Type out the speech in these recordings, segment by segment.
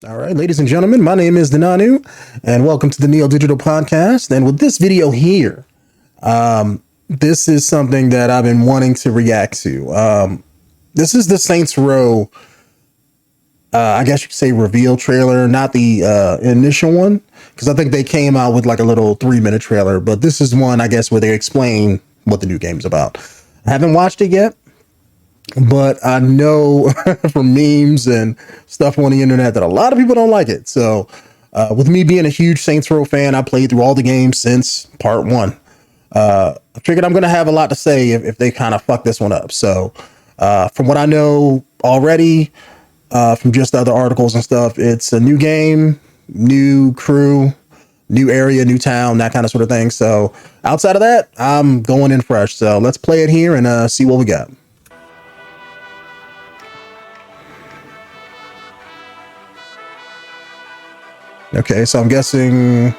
All right, ladies and gentlemen, my name is 𝐷𝐼𝐤, and welcome to the Neo Digital Podcast. And with this video here, this is something that I've been wanting to react to. This is the Saints Row, I guess you could say reveal trailer, not the initial one, because I think they came out with like a little 3-minute trailer, but this is one, I guess, where they explain what the new game's about. I haven't watched it yet, but I know from memes and stuff on the internet that a lot of people don't like it. So with me being a huge Saints Row fan, I played through all the games since part 1. I figured I'm going to have a lot to say if they kind of fuck this one up. So from what I know already, from just other articles and stuff, it's a new game, new crew, new area, new town, that kind of sort of thing. So outside of that, I'm going in fresh. So let's play it here and see what we got. Okay, so I'm guessing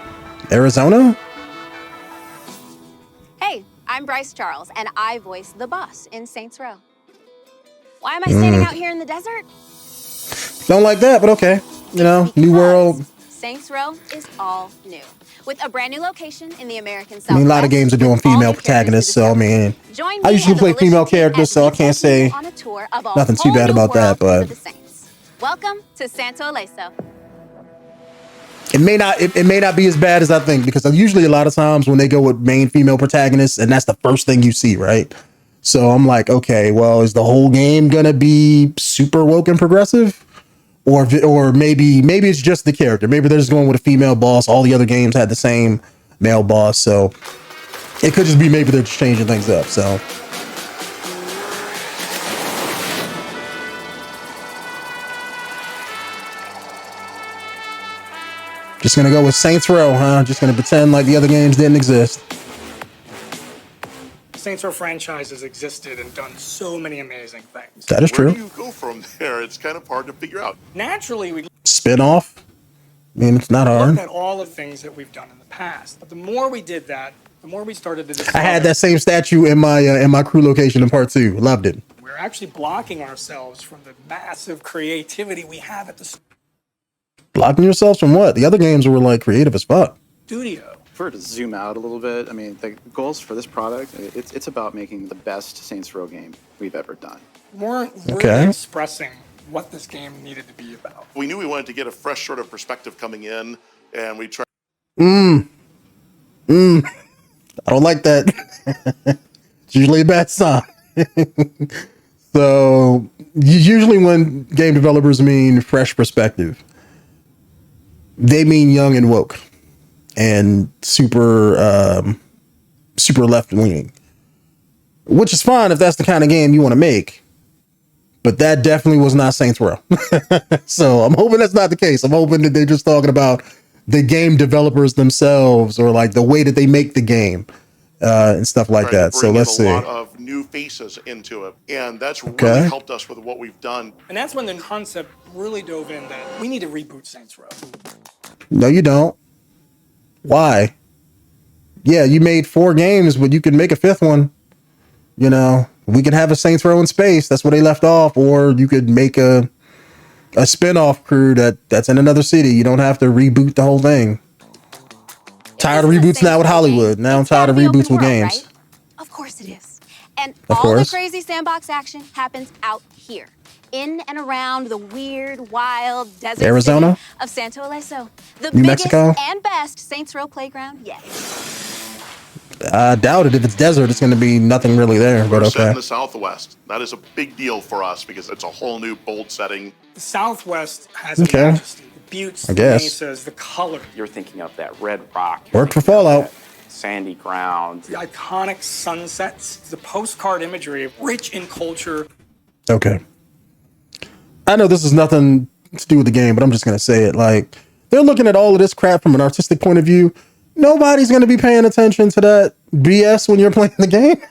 Arizona? Hey, I'm Bryce Charles, and I voice the boss in Saints Row. Why am I standing out here in the desert? Don't like that, but okay. You know, new world. Saints Row is all new, with a brand new location in the American Southwest. I mean, a lot of games are doing female protagonists, so I mean, I usually play female characters, so I can't say nothing too bad about that, but welcome to 𝐿𝐴𝐤𝐿. it may not be as bad as I think, because usually a lot of times when they go with main female protagonists, and that's the first thing you see, right? So I'm like, okay, well, is the whole game gonna be super woke and progressive? Or maybe it's just the character. Maybe they're just going with a female boss. All the other games had the same male boss, so it could just be maybe they're just changing things up. So just gonna go with Saints Row, huh? Just gonna pretend like the other games didn't exist. Saints Row franchise has existed and done so many amazing things. That is true. Where do you go from there? It's kind of hard to figure out. Naturally, we Spin-off? I mean, it's not hard. looked at all the things that we've done in the past. But the more we did that, the more we started to discover I had that same statue in my crew location in part 2. Loved it. we're actually blocking ourselves from the massive creativity we have at the Blocking yourselves from what? The other games were like creative as fuck. studio. For to zoom out a little bit, I mean, the goals for this product, it's about making the best Saints Row game we've ever done. We weren't really Okay. expressing what this game needed to be about. We knew we wanted to get a fresh sort of perspective coming in, and we tried. I don't like that. It's usually a bad sign. So usually when game developers mean fresh perspective, they mean young and woke and super left leaning, which is fine if that's the kind of game you want to make. But that definitely was not Saints Row. So I'm hoping that's not the case. I'm hoping that they're just talking about the game developers themselves, or like the way that they make the game and stuff like that. So let's see. A lot of new faces into it, and that's really helped us with what we've done. And that's when the concept really dove in that we need to reboot Saints Row. No, you don't. Why? Yeah, you made 4 games, but you can make a 5th one. You know, we could have a Saints Row in space. That's where they left off. Or you could make a spin-off crew that's in another city. You don't have to reboot the whole thing. Tired of reboots now with Hollywood. Now I'm tired of reboots with games. Right? Of course it is. And all the crazy sandbox action happens out here, in and around the weird, wild desert Arizona? city of 𝐿𝐴𝐤𝐿, the New biggest Mexico? and best Saints Row playground yet. I doubt it. If it's desert, it's going to be nothing really there, but We're set in okay. the Southwest. That is a big deal for us because it's a whole new, bold setting. The Southwest has a Okay. majesty. The buttes, I the guess. mesas, the color, You're thinking of that red rock. you're Worked for thinking of Fallout. that Sandy ground. the iconic sunsets, the postcard imagery, rich in culture. Okay. I know this has nothing to do with the game, but I'm just going to say it. Like, they're looking at all of this crap from an artistic point of view. Nobody's going to be paying attention to that BS when you're playing the game.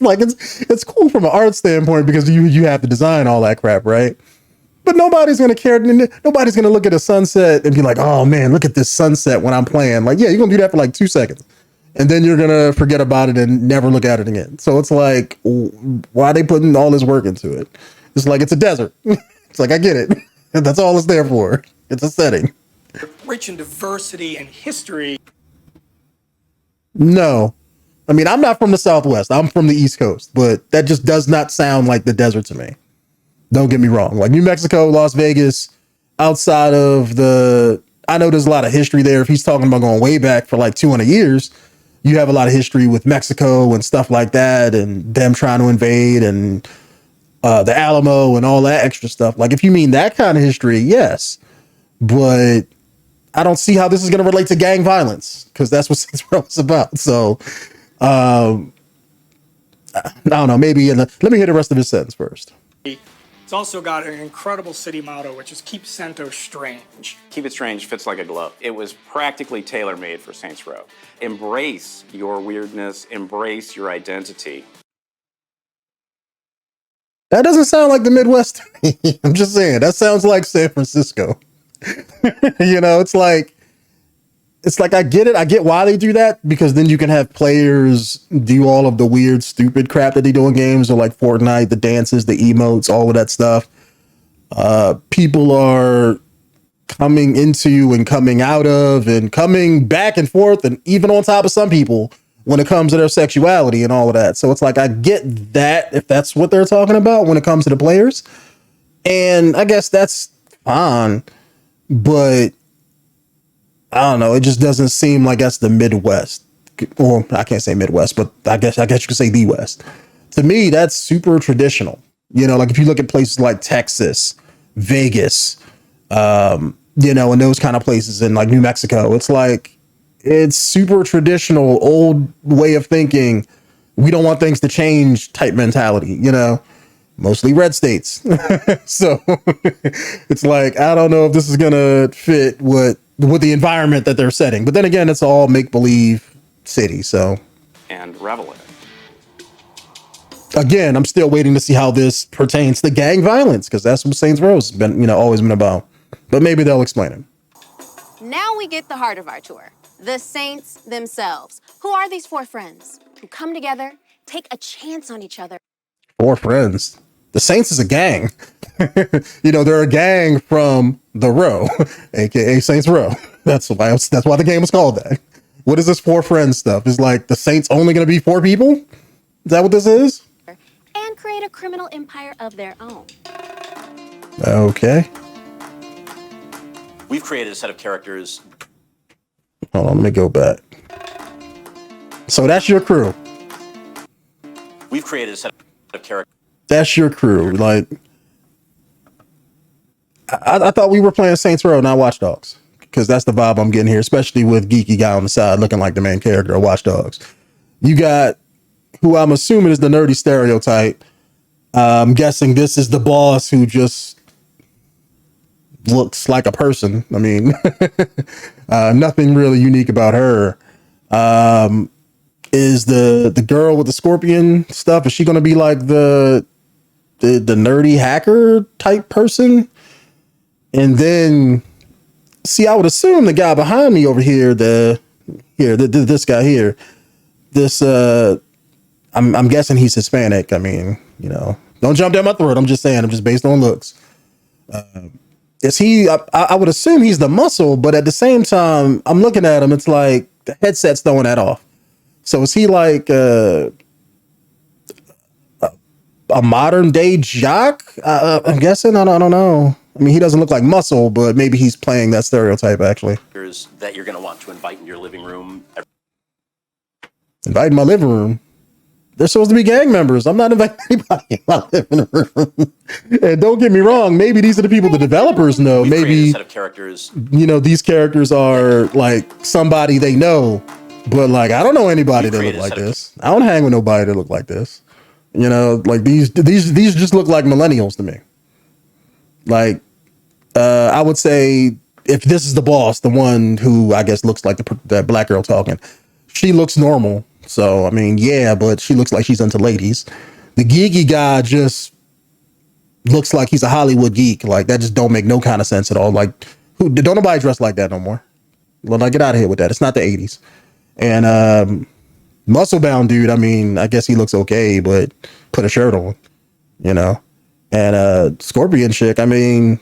Like, it's cool from an art standpoint because you have to design all that crap, right? But nobody's going to care. Nobody's going to look at a sunset and be like, oh man, look at this sunset when I'm playing. Like, yeah, you're going to do that for like 2 seconds. And then you're going to forget about it and never look at it again. So it's like, why are they putting all this work into it? It's like, it's a desert. It's like, I get it. That's all it's there for. It's a setting. Rich in diversity and history. No. I mean, I'm not from the Southwest. I'm from the East Coast, but that just does not sound like the desert to me. Don't get me wrong. Like New Mexico, Las Vegas, outside of I know there's a lot of history there. If he's talking about going way back for like 200 years, you have a lot of history with Mexico and stuff like that, and them trying to invade and the Alamo and all that extra stuff. Like if you mean that kind of history, yes, but I don't see how this is going to relate to gang violence, because that's what Saints Row is about. So I don't know. Maybe let me hear the rest of his sentence first. It's also got an incredible city motto, which is "Keep Cento Strange." Keep It Strange fits like a glove. It was practically tailor-made for Saints Row. Embrace your weirdness, embrace your identity. That doesn't sound like the Midwest. I'm just saying, that sounds like San Francisco. You know, it's like I get it. I get why they do that, because then you can have players do all of the weird, stupid crap that they do in games, or like Fortnite, the dances, the emotes, all of that stuff. People are coming into and coming out of and coming back and forth, and even on top of some people when it comes to their sexuality and all of that. So it's like, I get that if that's what they're talking about when it comes to the players. And I guess that's fine, but I don't know. It just doesn't seem like that's the Midwest. Or I can't say Midwest, but I guess you could say the West. To me, that's super traditional. You know, like if you look at places like Texas, Vegas, you know, and those kind of places in like New Mexico, it's like, it's super traditional, old way of thinking. We don't want things to change type mentality, you know, mostly red states. So it's like, I don't know if this is going to fit with the environment that they're setting. But then again, it's all make-believe city. So, And revel in it. Again, I'm still waiting to see how this pertains to gang violence, because that's what Saints Row has been, you know, always been about. But maybe they'll explain it. Now we get the heart of our tour. The Saints themselves. Who are these four friends who come together, take a chance on each other? Four friends. The Saints is a gang. You know, they're a gang from the Row, aka Saints Row. That's why the game was called that. What is this four friends stuff? Is like the Saints only going to be four people? Is that what this is? And create a criminal empire of their own. Okay. We've created a set of characters. Hold on, let me go back. So that's your crew. We've created a set of characters. That's your crew. Like, I thought we were playing Saints Row, not Watch Dogs, because that's the vibe I'm getting here, especially with geeky guy on the side looking like the main character of Watch Dogs. You got who I'm assuming is the nerdy stereotype. I'm guessing this is the boss who just looks like a person. I mean, nothing really unique about her. Is the girl with the scorpion stuff, is she going to be like the nerdy hacker type person? And then, see, I would assume the guy behind me over here, this guy here, I'm guessing he's Hispanic. I mean, you know, don't jump down my throat. I'm just saying, I'm just based on looks. Is he, I would assume he's the muscle, but at the same time, I'm looking at him, it's like the headset's throwing that off. So is he like a modern day jock? I'm guessing. I don't know. I mean, he doesn't look like muscle, but maybe he's playing that stereotype actually. That you're going to want to invite in your living room. Invite in my living room. They're supposed to be gang members. I'm not inviting anybody in my living room. And don't get me wrong, maybe these are the people the developers know. We've maybe a set of characters. You know, these characters are like somebody they know. But like, I don't know anybody that look like this. I don't hang with nobody that look like this. You know, like these just look like millennials to me. Like, I would say if this is the boss, the one who I guess looks like that black girl talking, she looks normal. So, I mean, yeah, but she looks like she's into ladies. The geeky guy just looks like he's a Hollywood geek. Like, that just don't make no kind of sense at all. Like, don't nobody dress like that no more. Well, like, get out of here with that. It's not the 80s. And muscle bound dude, I mean, I guess he looks okay, but put a shirt on, you know. And scorpion chick, I mean,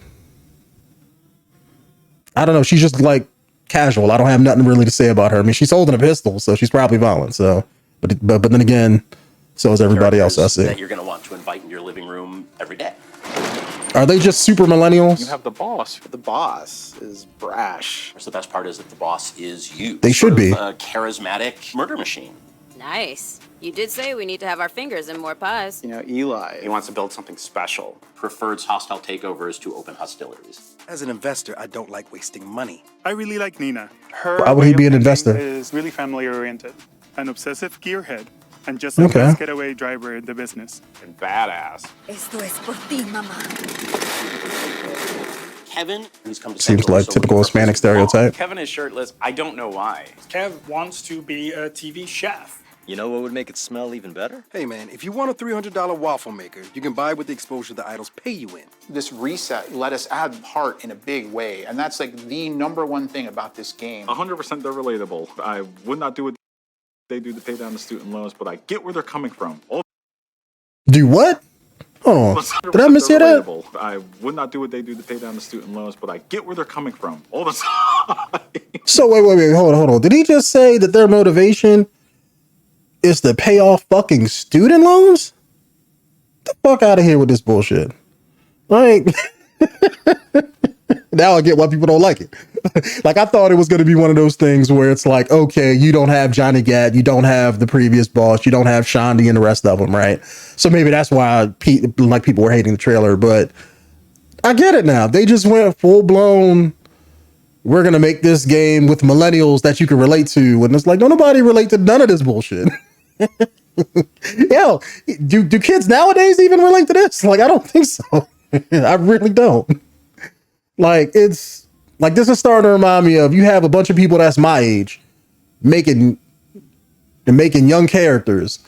I don't know. She's just like casual. I don't have nothing really to say about her. I mean, she's holding a pistol, so she's probably violent. So, but then again, so is everybody else I see. That you're going to want to invite in your living room every day. Are they just super millennials? You have the boss. The boss is brash. The best part is that the boss is you. They should be. A charismatic murder machine. Nice. You did say we need to have our fingers in more pies. You know, Eli. He wants to build something special. Prefers hostile takeovers to open hostilities. As an investor, I don't like wasting money. I really like Nina. Her Why would he be an investor? Is really family-oriented, an obsessive gearhead, and just the best getaway driver in the business. And badass. Esto es por ti, mamá. Kevin, who's come to Seems like typical Hispanic stereotype. Kevin is shirtless. I don't know why. Kev wants to be a TV chef. You know what would make it smell even better? Hey man, if you want a $300 waffle maker, you can buy it with the exposure the idols pay you in. This reset let us add heart in a big way, and that's like the #1 thing about this game. 100% they're relatable. I would not do what they do to pay down the student loans, but I get where they're coming from. Do what? Hold on. Did I mishear that? I would not do what they do to pay down the student loans, but I get where they're coming from all the time. So wait, hold on. Did he just say that their motivation is to pay off fucking student loans? Get the fuck out of here with this bullshit. Like, now I get why people don't like it. Like, I thought it was going to be one of those things where it's like, okay, you don't have Johnny Gat, you don't have the previous boss, you don't have Shandi and the rest of them, right? So maybe that's why people were hating the trailer, but I get it now. They just went full blown, we're going to make this game with millennials that you can relate to. And it's like, don't nobody relate to none of this bullshit. Yo, do kids nowadays even relate to this? Like, I don't think so. I really don't. Like, it's like, this is starting to remind me of, you have a bunch of people that's my age making young characters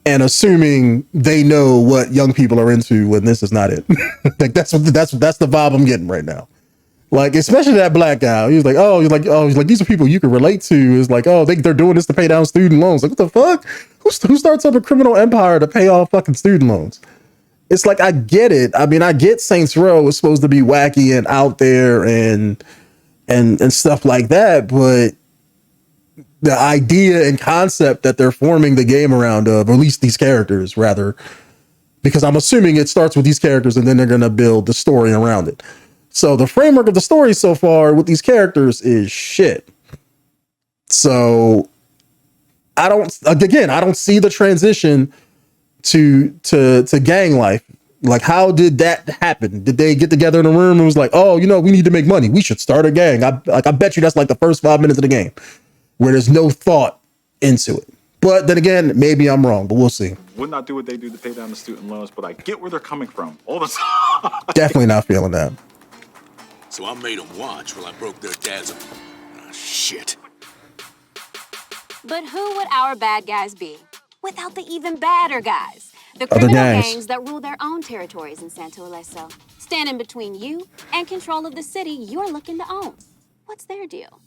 and assuming they know what young people are into when this is not it. Like, that's the vibe I'm getting right now. Like, especially that black guy. He's like, these are people you can relate to. It's like, oh, they're doing this to pay down student loans. Like, what the fuck? Who starts up a criminal empire to pay off fucking student loans? It's like, I get it. I mean, I get Saints Row is supposed to be wacky and out there and stuff like that, but the idea and concept that they're forming the game around of, or at least these characters rather, because I'm assuming it starts with these characters and then they're going to build the story around it. So the framework of the story so far with these characters is shit. So I don't see the transition to gang life. Like, how did that happen? Did they get together in a room and was like, oh, we need to make money, we should start a gang? I bet you that's like the first 5 minutes of the game where there's no thought into it. But then again, maybe I'm wrong, but we'll see. Would not do what they do to pay down the student loans, but I get where they're coming from all the time. Definitely not feeling that. So I made them watch while I broke their dad's... shit. But who would our bad guys be without the even badder guys? The criminal gangs that rule their own territories in Santo Ileso, standing between you and control of the city you're looking to own. What's their deal?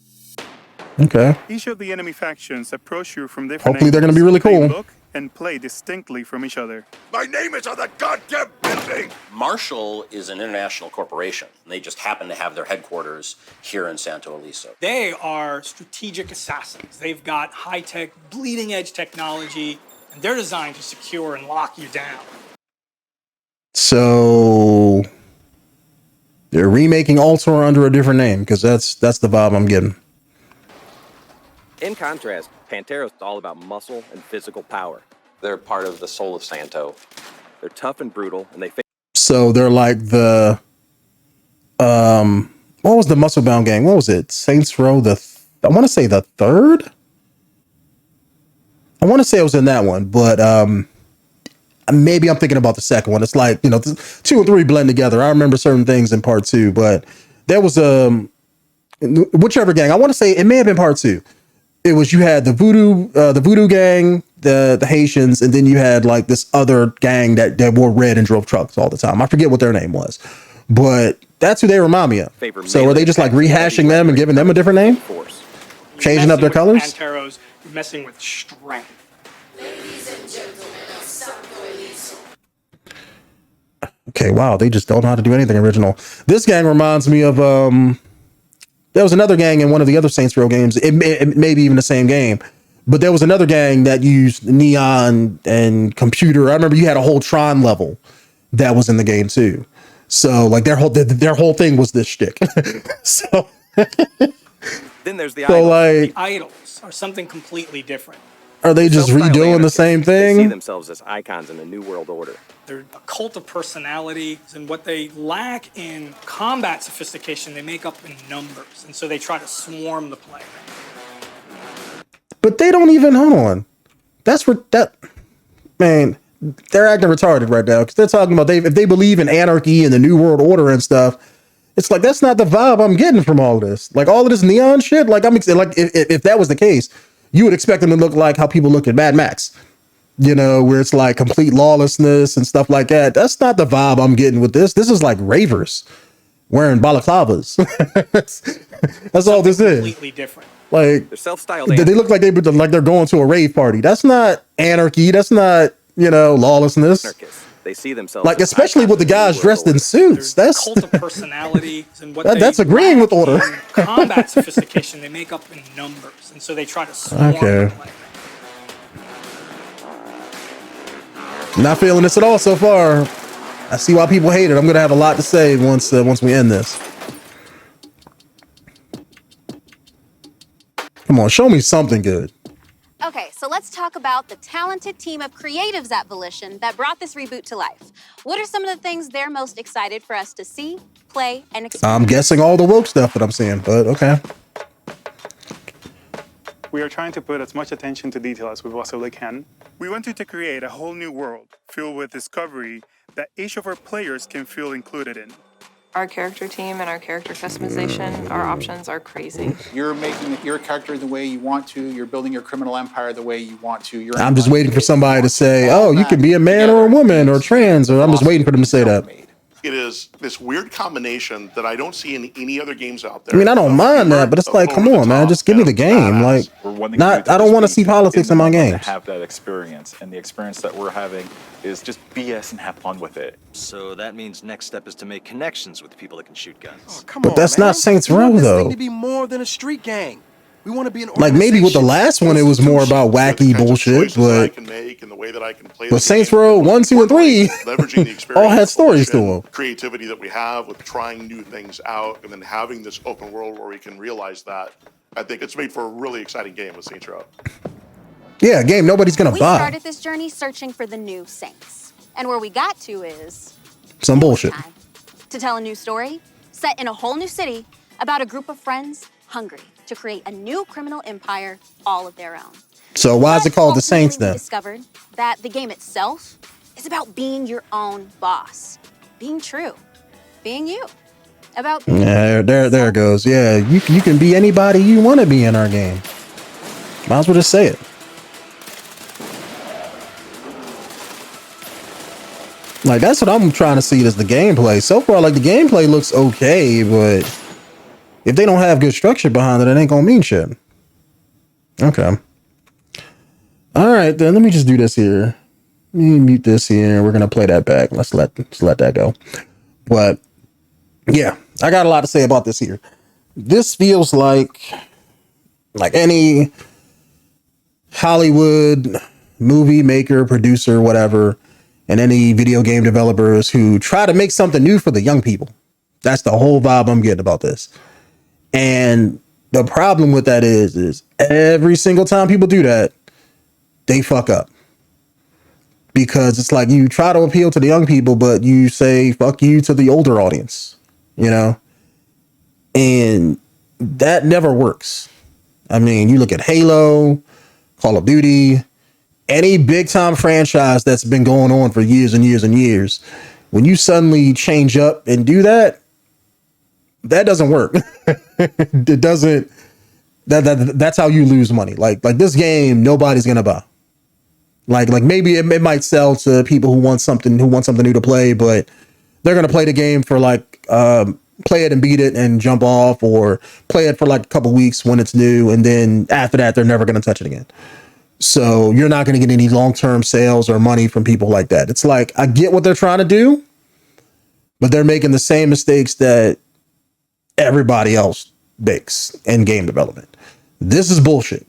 Okay. Each of the enemy factions approach you from different Hopefully they're going to be really cool. They look and play distinctly from each other. My name is on the goddamn building! Marshall is an international corporation, and they just happen to have their headquarters here in Santo Ileso. They are strategic assassins. They've got high-tech, bleeding-edge technology, and they're designed to secure and lock you down. So they're remaking Altor under a different name, because that's the vibe I'm getting. In contrast, Panteros is all about muscle and physical power. They're part of the soul of Santo. They're tough and brutal, and they So they're like the what was the muscle bound gang? What was it? Saints Row I want to say the third. I want to say it was in that one, but maybe I'm thinking about the second one. It's like, 2 and 3 blend together. I remember certain things in part 2, but there was whichever gang. I want to say it may have been part 2. It was, you had the voodoo gang, the Haitians, and then you had like this other gang that wore red and drove trucks all the time. I forget what their name was, but that's who they remind me of. So are they just like rehashing them and giving them a different name? Changing up their colors? Panteros, you're messing with strength. Okay, wow, they just don't know how to do anything original. This gang reminds me of There was another gang in one of the other Saints Row games. It may be even the same game, but there was another gang that used neon and computer. I remember you had a whole Tron level that was in the game too. So like their whole thing was this shtick. So then there's the idols. Like, the idols are something completely different. Are they just redoing the same thing? They see themselves as icons in a new world order. They're a cult of personality, and what they lack in combat sophistication, they make up in numbers, and so they try to swarm the player. But they don't even, hold on. That's what man, they're acting retarded right now because they're talking about if they believe in anarchy and the new world order and stuff. It's like that's not the vibe I'm getting from all of this. Like all of this neon shit. Like if that was the case, you would expect them to look like how people look at Mad Max, where it's like complete lawlessness and stuff like that. That's not the vibe I'm getting with this. This is like ravers wearing balaclavas. That's all this is. Completely different. Like they're self-styled. They look like they're going to a rave party. That's not anarchy. That's not lawlessness. Anarchists. They see themselves like, especially with the guys dressed in suits. That's cult of personality, and what that's agreeing with order. Combat sophistication, they make up in numbers, and so they try to swarm the player. Not feeling this at all so far. I see why people hate it. I'm gonna have a lot to say once we end this. Come on, show me something good. Okay, so let's talk about the talented team of creatives at Volition that brought this reboot to life. What are some of the things they're most excited for us to see, play, and experience? I'm guessing all the woke stuff that I'm seeing, but okay. We are trying to put as much attention to detail as we possibly can. We wanted to create a whole new world filled with discovery that each of our players can feel included in. Our character team and our character customization, our options are crazy. You're making your character the way you want to. You're building your criminal empire the way you want to. I'm just waiting for somebody to say, oh, you can be a man or a woman or trans, or I'm just waiting for them to say that. It is this weird combination that I don't see in any other games out there. I mean, I don't mind that, but it's like, come on, man, just give me the game. Like, I don't want to see politics in my games. Have that experience, and the experience that we're having is just BS and have fun with it. So that means next step is to make connections with people that can shoot guns. Oh, come but on, that's man. not Saints We Row, want this though. thing to be more than a street gang. We want to be an like maybe with the last one, it was more about wacky bullshit, but Saints Row 1, 2, and 3 all had stories to them. Creativity that we have with trying new things out, and then having this open world where we can realize that. I think it's made for a really exciting game with Saints Row. Yeah, a game nobody's gonna buy. We started this journey searching for the new Saints, and where we got to is some bullshit. To tell a new story set in a whole new city about a group of friends hungry to create a new criminal empire all of their own. So why is it called the Saints then? We discovered that the game itself is about being your own boss, being true, being you. About being there it goes. Yeah, you can be anybody you want to be in our game. Might as well just say it. Like, that's what I'm trying to see as the gameplay. So far, like, the gameplay looks okay, but if they don't have good structure behind it, it ain't gonna mean shit. Okay. All right, then let me just do this here. Let me mute this here. We're gonna play that back. Let's let that go. But yeah, I got a lot to say about this here. This feels like any Hollywood movie maker, producer, whatever, and any video game developers who try to make something new for the young people. That's the whole vibe I'm getting about this. And the problem with that is every single time people do that, they fuck up. Because it's like you try to appeal to the young people, but you say fuck you to the older audience, you know? And that never works. I mean, you look at Halo, Call of Duty, any big time franchise that's been going on for years and years and years. When you suddenly change up and do that, that doesn't work. It doesn't. That's how you lose money. Like this game, nobody's gonna buy. Like maybe it might sell to people who want something new to play, but they're gonna play the game for play it and beat it and jump off, or play it for like a couple weeks when it's new, and then after that they're never gonna touch it again. So you're not gonna get any long-term sales or money from people like that. It's like, I get what they're trying to do, but they're making the same mistakes that everybody else base in game development. This is bullshit.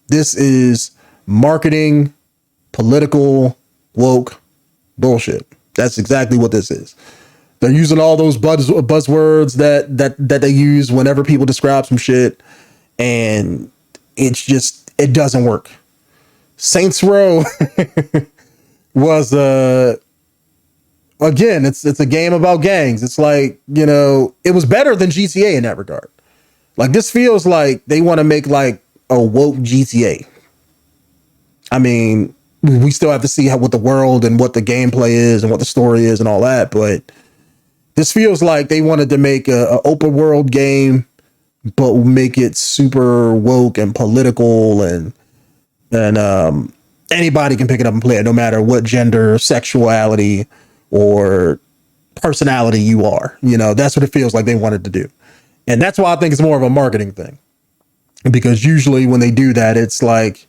This is marketing, political, woke bullshit. That's exactly what this is. They're using all those buzzwords that they use whenever people describe some shit, and it doesn't work. Saints Row was again, it's a game about gangs. It's like, you know, it was better than GTA in that regard. Like, this feels like they want to make like a woke GTA. I mean, we still have to see what the world and what the gameplay is and what the story is and all that, but this feels like they wanted to make a open world game, but make it super woke and political, and anybody can pick it up and play it, no matter what gender, sexuality, or personality you are. You know, that's what it feels like they wanted to do. And that's why I think it's more of a marketing thing. Because usually when they do that, it's like,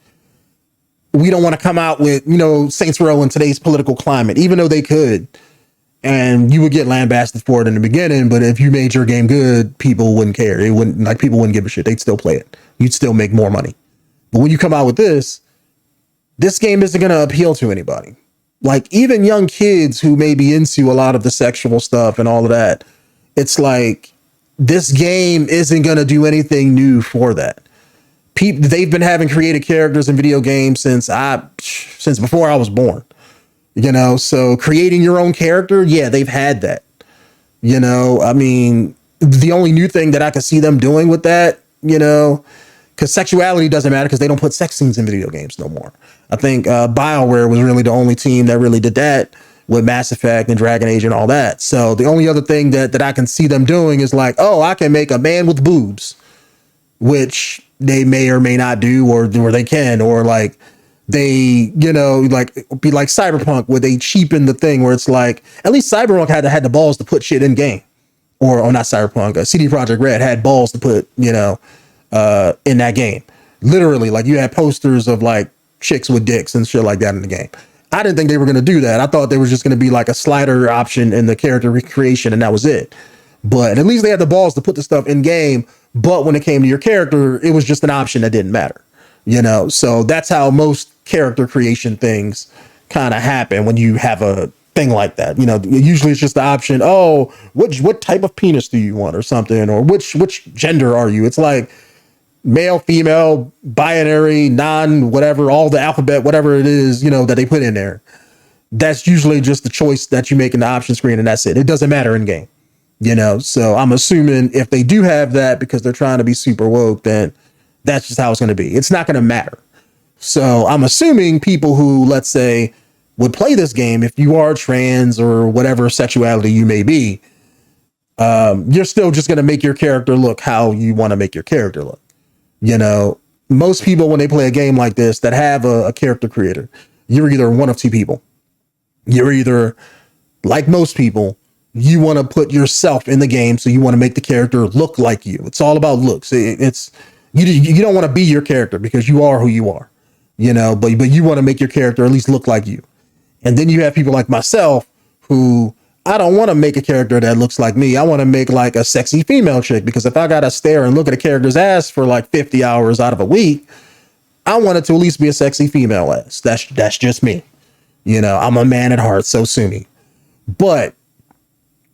we don't want to come out with, you know, Saints Row in today's political climate, even though they could. And you would get lambasted for it in the beginning, but if you made your game good, people wouldn't care. It wouldn't, like, people wouldn't give a shit. They'd still play it. You'd still make more money. But when you come out with this game isn't going to appeal to anybody. Like, even young kids who may be into a lot of the sexual stuff and all of that, it's like, this game isn't going to do anything new for that. They've been having created characters in video games since before I was born. You know, so creating your own character, yeah, they've had that. You know, I mean, the only new thing that I could see them doing with that, you know, because sexuality doesn't matter because they don't put sex scenes in video games no more. I think BioWare was really the only team that really did that with Mass Effect and Dragon Age and all that. So the only other thing that I can see them doing is like, oh, I can make a man with boobs, which they may or may not do, or they can, or like, they, you know, like, be like Cyberpunk, where they cheapen the thing, where it's like, at least Cyberpunk had the balls to put shit in game, or not Cyberpunk, CD Projekt Red had balls to put, you know, in that game. Literally, like, you had posters of like chicks with dicks and shit like that in the game. I didn't think they were going to do that. I thought they were just going to be like a slider option in the character recreation, and that was it. But at least they had the balls to put the stuff in game. But when it came to your character, it was just an option that didn't matter. You know, so that's how most character creation things kind of happen when you have a thing like that. You know, usually it's just the option, oh, what type of penis do you want, or something, or which gender are you? It's like male, female, binary, non, whatever, all the alphabet, whatever it is, you know, that they put in there. That's usually just the choice that you make in the option screen, and that's it. It doesn't matter in game. You know, so I'm assuming if they do have that because they're trying to be super woke, then that's just how it's going to be. It's not going to matter. So I'm assuming people who, let's say, would play this game, if you are trans or whatever sexuality you may be, you're still just going to make your character look how you want to make your character look. You know, most people, when they play a game like this that have a character creator, you're either one of two people. You're either, like most people, you want to put yourself in the game, so you want to make the character look like you. It's all about looks. It's you don't want to be your character because you are who you are, you know, but you want to make your character at least look like you. And then you have people like myself who, I don't want to make a character that looks like me. I want to make like a sexy female chick, because if I got to stare and look at a character's ass for like 50 hours out of a week, I want it to at least be a sexy female ass. That's just me. You know, I'm a man at heart, so sue me. But,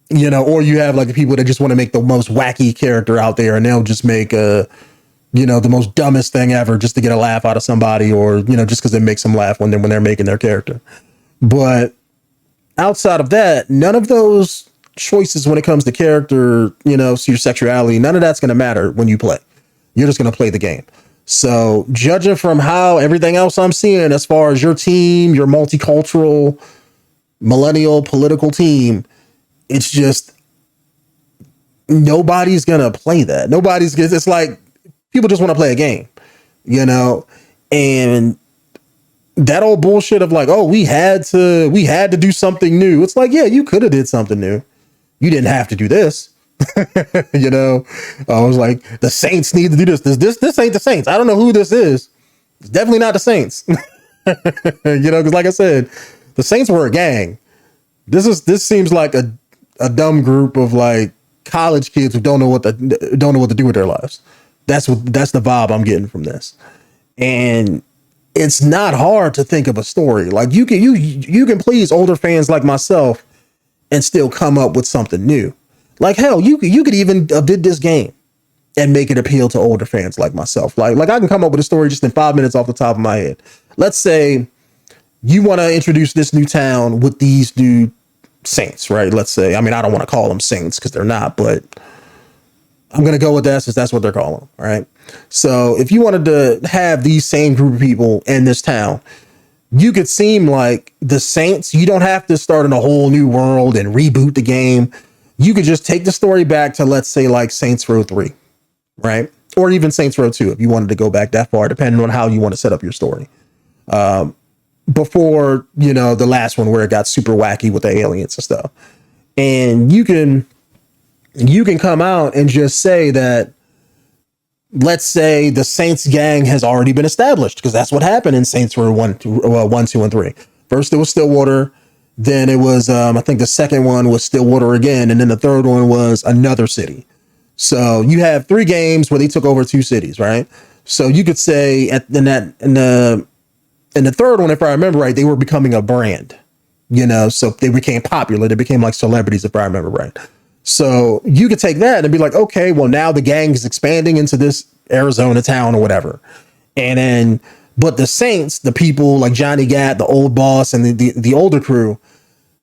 you know, or you have like the people that just want to make the most wacky character out there, and they'll just make you know, the most dumbest thing ever just to get a laugh out of somebody, or, you know, just because it makes them laugh when they're making their character. But outside of that, none of those choices when it comes to character, you know, so your sexuality, none of that's going to matter when you play. You're just going to play the game. So judging from how everything else I'm seeing, as far as your team, your multicultural, millennial political team, it's just, nobody's going to play that. It's like, people just want to play a game, you know, and that old bullshit of like, oh, we had to do something new. It's like, yeah, you could have did something new. You didn't have to do this. You know, I was like, the Saints need to do this. This ain't the Saints. I don't know who this is. It's definitely not the Saints. You know, because like I said, the Saints were a gang. This seems like a dumb group of like college kids who don't know what to do with their lives. That's the vibe I'm getting from this. And it's not hard to think of a story. Like you can please older fans like myself and still come up with something new. Like hell, you could even did this game and make it appeal to older fans like myself. Like I can come up with a story just in 5 minutes off the top of my head. Let's say you want to introduce this new town with these new saints, right? Let's say, I mean, I don't want to call them saints because they're not, but I'm going to go with that since that's what they're calling them, right? So if you wanted to have these same group of people in this town, you could seem like the Saints. You don't have to start in a whole new world and reboot the game. You could just take the story back to, let's say, like Saints Row 3, right? Or even Saints Row 2, if you wanted to go back that far, depending on how you want to set up your story. Before, you know, the last one where it got super wacky with the aliens and stuff. And you can come out and just say that, let's say the Saints gang has already been established, because that's what happened in Saints Row 1, 2, and 3. First it was Stillwater, then it was I think the second one was Stillwater again, and then the third one was another city. So you have 3 games where they took over 2 cities, right? So you could say in the third one, if I remember right, they were becoming a brand, you know, so they became popular. They became like celebrities, if I remember right. So you could take that and be like, okay, well, now the gang is expanding into this Arizona town or whatever. And then, but the Saints, the people like Johnny Gat, the old boss, and the older crew,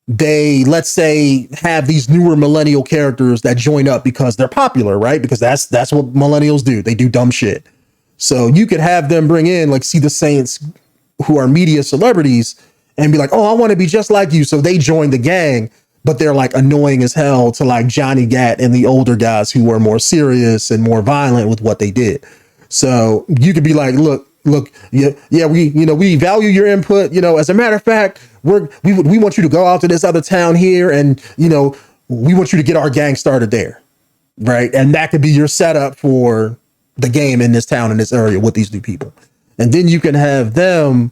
they, let's say, have these newer millennial characters that join up because they're popular, right? Because that's what millennials do. They do dumb shit. So you could have them bring in, like, see the Saints who are media celebrities and be like, oh, I want to be just like you. So they join the gang, but they're like annoying as hell to like Johnny Gat and the older guys who were more serious and more violent with what they did. So you could be like, look, yeah, we value your input. You know, as a matter of fact, we want you to go out to this other town here, and you know, we want you to get our gang started there, right? And that could be your setup for the game in this town, in this area, with these new people. And then you can have them,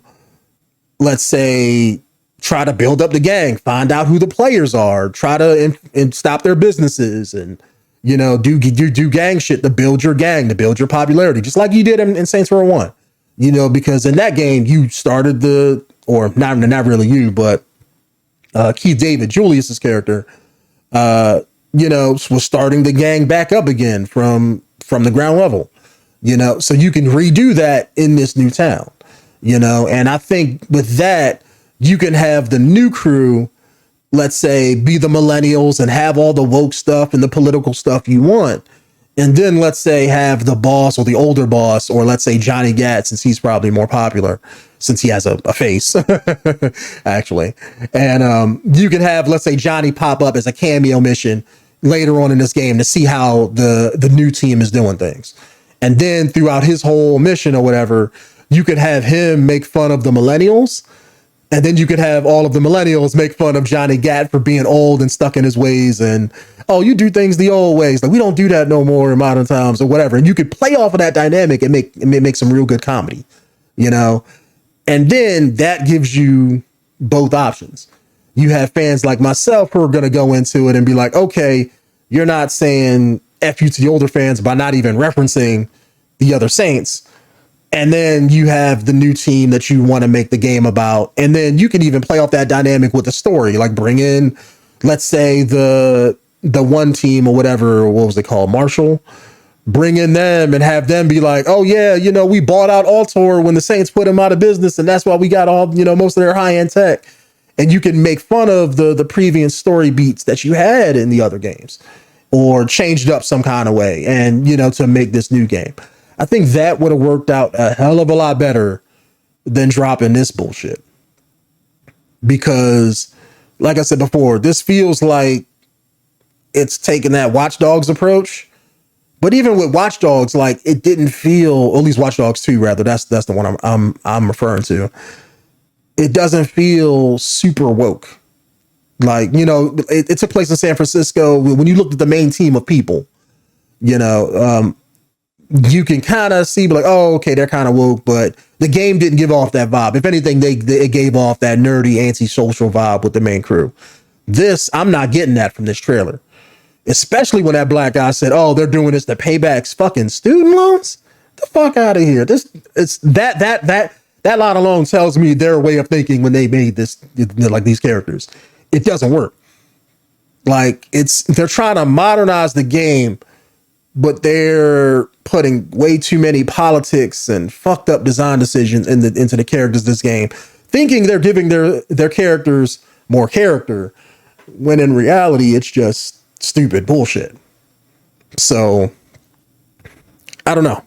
let's say, try to build up the gang, find out who the players are, try to stop their businesses, and, you know, do gang shit to build your gang, to build your popularity, just like you did in Saints Row 1. You know, because in that game, you started not really you, but Keith David, Julius's character, you know, was starting the gang back up again from the ground level. You know, so you can redo that in this new town, you know, and I think with that, you can have the new crew, let's say, be the millennials and have all the woke stuff and the political stuff you want. And then let's say have the boss or the older boss, or let's say Johnny Gat, since he's probably more popular, since he has a face, actually. And you can have, let's say, Johnny pop up as a cameo mission later on in this game to see how the new team is doing things. And then throughout his whole mission or whatever, you could have him make fun of the millennials. And then you could have all of the millennials make fun of Johnny Gat for being old and stuck in his ways. And, oh, you do things the old ways. Like, we don't do that no more in modern times or whatever. And you could play off of that dynamic and make some real good comedy, you know? And then that gives you both options. You have fans like myself who are going to go into it and be like, okay, you're not saying F you to the older fans by not even referencing the other Saints. And then you have the new team that you want to make the game about. And then you can even play off that dynamic with the story, like bring in, let's say, the one team or whatever, what was it called? Marshall. Bring in them and have them be like, oh yeah, you know, we bought out Altor when the Saints put them out of business, and that's why we got all, you know, most of their high-end tech. And you can make fun of the previous story beats that you had in the other games, or changed up some kind of way, and, you know, to make this new game. I think that would have worked out a hell of a lot better than dropping this bullshit. Because, like I said before, this feels like it's taking that Watch Dogs approach. But even with Watch Dogs, like, it didn't feel, or at least Watch Dogs 2, rather, that's the one I'm referring to. It doesn't feel super woke. Like, you know, it took place in San Francisco. When you looked at the main team of people, you know, you can kind of see, like, oh, okay, they're kind of woke, but the game didn't give off that vibe. If anything, it gave off that nerdy, antisocial vibe with the main crew. This, I'm not getting that from this trailer. especially when that black guy said, "Oh, they're doing this to pay back fucking student loans." The fuck out of here. That line alone tells me their way of thinking when they made this, like these characters. It doesn't work. Like they're trying to modernize the game, but they're putting way too many politics and fucked up design decisions into the characters of this game, thinking they're giving their characters more character, when in reality it's just stupid bullshit. So I don't know.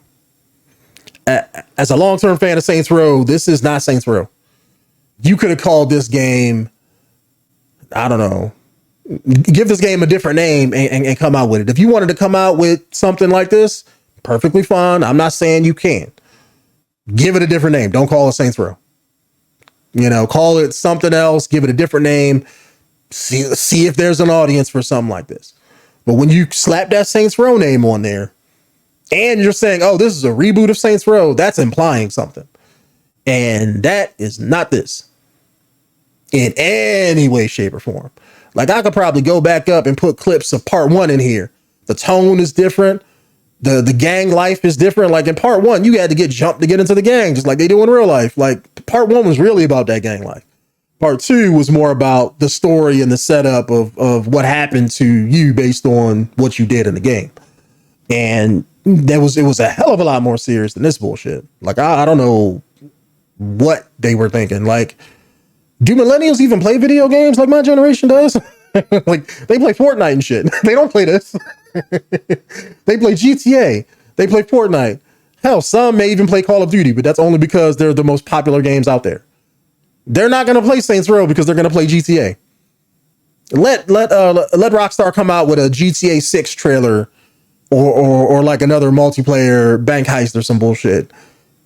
As a long-term fan of Saints Row, this is not Saints Row. You could have called this game, I don't know, give this game a different name and come out with it. If you wanted to come out with something like this, perfectly fine. I'm not saying you can. Give it a different name. Don't call it Saints Row. You know, call it something else. Give it a different name. See if there's an audience for something like this. But when you slap that Saints Row name on there, and you're saying, oh, this is a reboot of Saints Row, that's implying something. And that is not this in any way, shape, or form. Like, I could probably go back up and put clips of part 1 in here. The tone is different. The gang life is different. Like in part 1, you had to get jumped to get into the gang, just like they do in real life. Like part 1 was really about that gang life. Part 2 was more about the story and the setup of what happened to you based on what you did in the game. And it was a hell of a lot more serious than this bullshit. Like, I don't know what they were thinking. Like, do millennials even play video games like my generation does? Like, they play Fortnite and shit. They don't play this. They play GTA. They play Fortnite. Hell, some may even play Call of Duty, but that's only because they're the most popular games out there. They're not going to play Saints Row because they're going to play GTA. Let Rockstar come out with a GTA 6 trailer or like another multiplayer bank heist or some bullshit.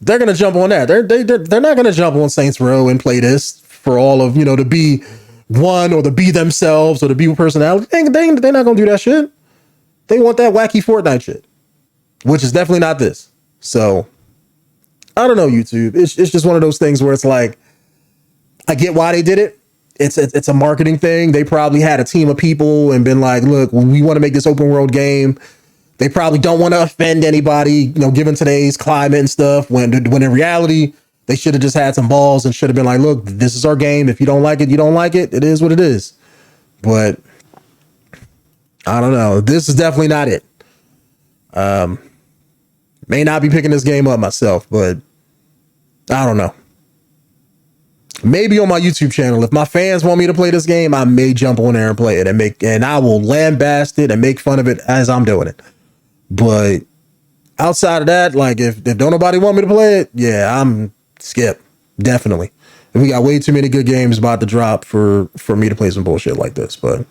They're going to jump on that. They're not going to jump on Saints Row and play this for all of, to be one or to be themselves or to be personality. They're not going to do that shit. They want that wacky Fortnite shit, which is definitely not this. So I don't know, YouTube. It's just one of those things where it's like, I get why they did it. It's a marketing thing. They probably had a team of people and been like, look, we want to make this open world game. They probably don't want to offend anybody, given today's climate and stuff, when in reality, they should have just had some balls and should have been like, look, this is our game. If you don't like it, you don't like it. It is what it is. But I don't know. This is definitely not it. May not be picking this game up myself, but I don't know. Maybe on my YouTube channel, if my fans want me to play this game, I may jump on there and play it and I will lambast it and make fun of it as I'm doing it. But outside of that, like if don't nobody want me to play it, yeah, I'm skip. Definitely. We got way too many good games about to drop for me to play some bullshit like this. But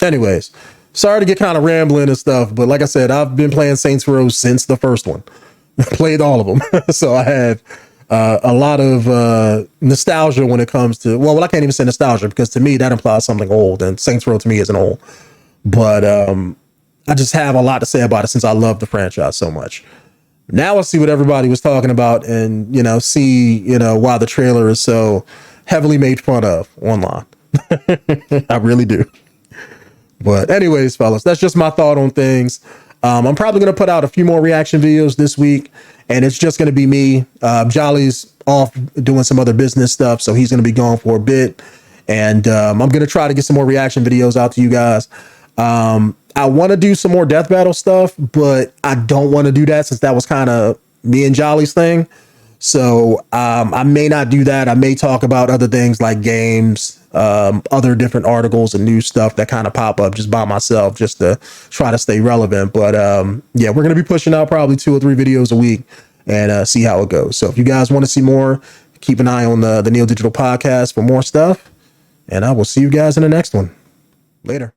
anyways, sorry to get kind of rambling and stuff, but like I said, I've been playing Saints Row since the first one. Played all of them. So I have a lot of nostalgia when it comes to, well, I can't even say nostalgia because to me that implies something old, and Saints Row to me isn't old. But I just have a lot to say about it since I love the franchise so much. Now I see what everybody was talking about and, see, why the trailer is so heavily made fun of online. I really do. But anyways, fellas, that's just my thought on things. I'm probably going to put out a few more reaction videos this week, and it's just going to be me. Jolly's off doing some other business stuff, so he's going to be gone for a bit. And I'm going to try to get some more reaction videos out to you guys. I want to do some more death battle stuff, but I don't want to do that since that was kind of me and Jolly's thing. So I may not do that. I may talk about other things like games, other different articles and new stuff that kind of pop up just by myself, just to try to stay relevant. But yeah, we're going to be pushing out probably 2 or 3 videos a week and see how it goes. So if you guys want to see more, keep an eye on the Neil Digital Podcast for more stuff. And I will see you guys in the next one. Later.